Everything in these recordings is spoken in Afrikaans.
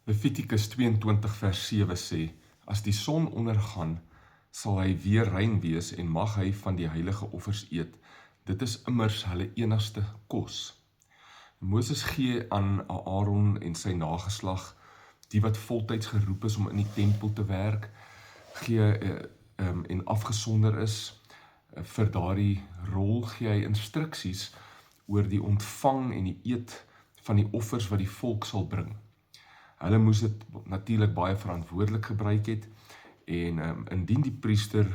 Levitikus 22 vers 7 sê, as die son ondergaan, sal hy weer rein wees en mag hy van die heilige offers eet. Dit is immers hulle enigste kos. Moses gee aan Aaron en sy nageslag, die wat voltyds geroep is om in die tempel te werk, en afgesonder is, vir daardie rol gee hy instruksies oor die ontvang en die eet van die offers wat die volk sal bring. Hulle moes dit natuurlik baie verantwoordelik gebruik het, en indien die priester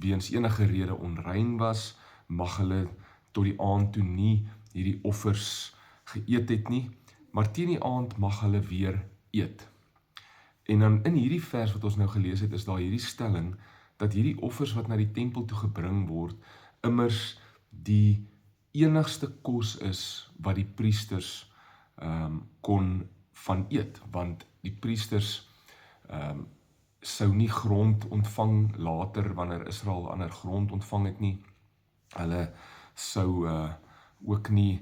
weens enige rede onrein was, mag hulle tot die aand toe nie hierdie offers geëet het nie, maar teen die aand mag hulle weer eet. En dan in hierdie vers wat ons nou gelees het, is daar hierdie stelling, dat hierdie offers wat na die tempel toe gebring word, immers die enigste kos is wat die priesters kon van eet, want die priesters sou nie grond ontvang later wanneer Israel ander grond ontvang het nie. Hulle sou ook nie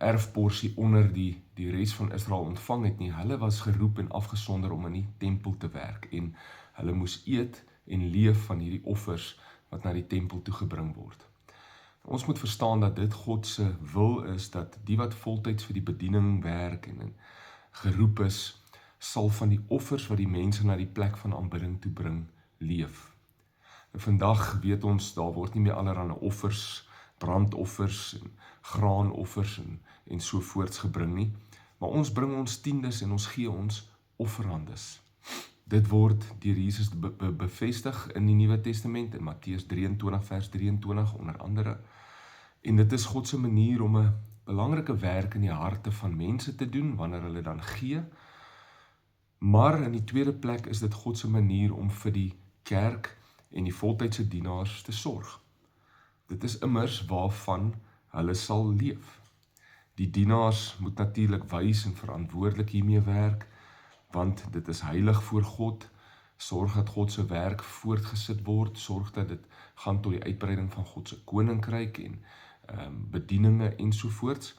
erfporsie onder die res van Israel ontvang het nie. Hulle was geroep en afgesonder om in die tempel te werk, en hulle moes eet en leef van hierdie offers wat na die tempel toe gebring word. Ons moet verstaan dat dit God se wil is, dat die wat voltyds vir die bediening werk en geroep is, sal van die offers wat die mense na die plek van aanbidding toe bring, leef. En vandag weet ons, daar word nie meer allerhande offers, brandoffers en graanoffers en sovoorts gebring nie, maar ons bring ons tiendes en ons gee ons offerandes. Dit word deur Jesus bevestig in die Nuwe Testament, in Matteus 23 vers 23 onder andere, en dit is God se manier om 'n belangrike werk in die harte van mense te doen, wanneer hulle dan gee, maar in die tweede plek is dit God se manier om vir die kerk en die voltydse dienaars te sorg. Dit is immers waarvan hulle sal leef. Die dienaars moet natuurlik wys en verantwoordelik hiermee werk, want dit is heilig voor God, sorg dat God se werk voortgesit word, sorg dat dit gaan tot die uitbreiding van God se koninkryk en bedieninge ensovoorts,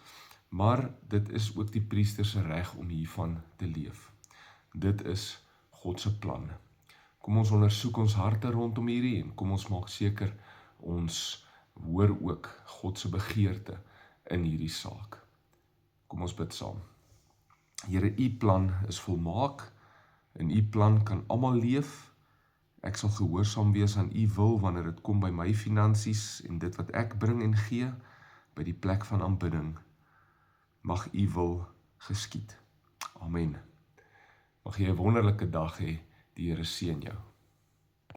maar dit is ook die priester se reg om hiervan te leef. Dit is God se plan. Kom ons ondersoek ons harte rondom hierdie, en kom ons maak seker ons hoor ook God se begeerte in hierdie saak. Kom ons bid saam. Here, u plan is volmaak, en u plan kan almal leef. Ek sal gehoorsaam wees aan u wil wanneer dit kom by my finansies en dit wat ek bring en gee, by die plek van aanbidding. Mag u wil geskied. Amen. Mag jy 'n wonderlike dag hê. Die Here seën jou.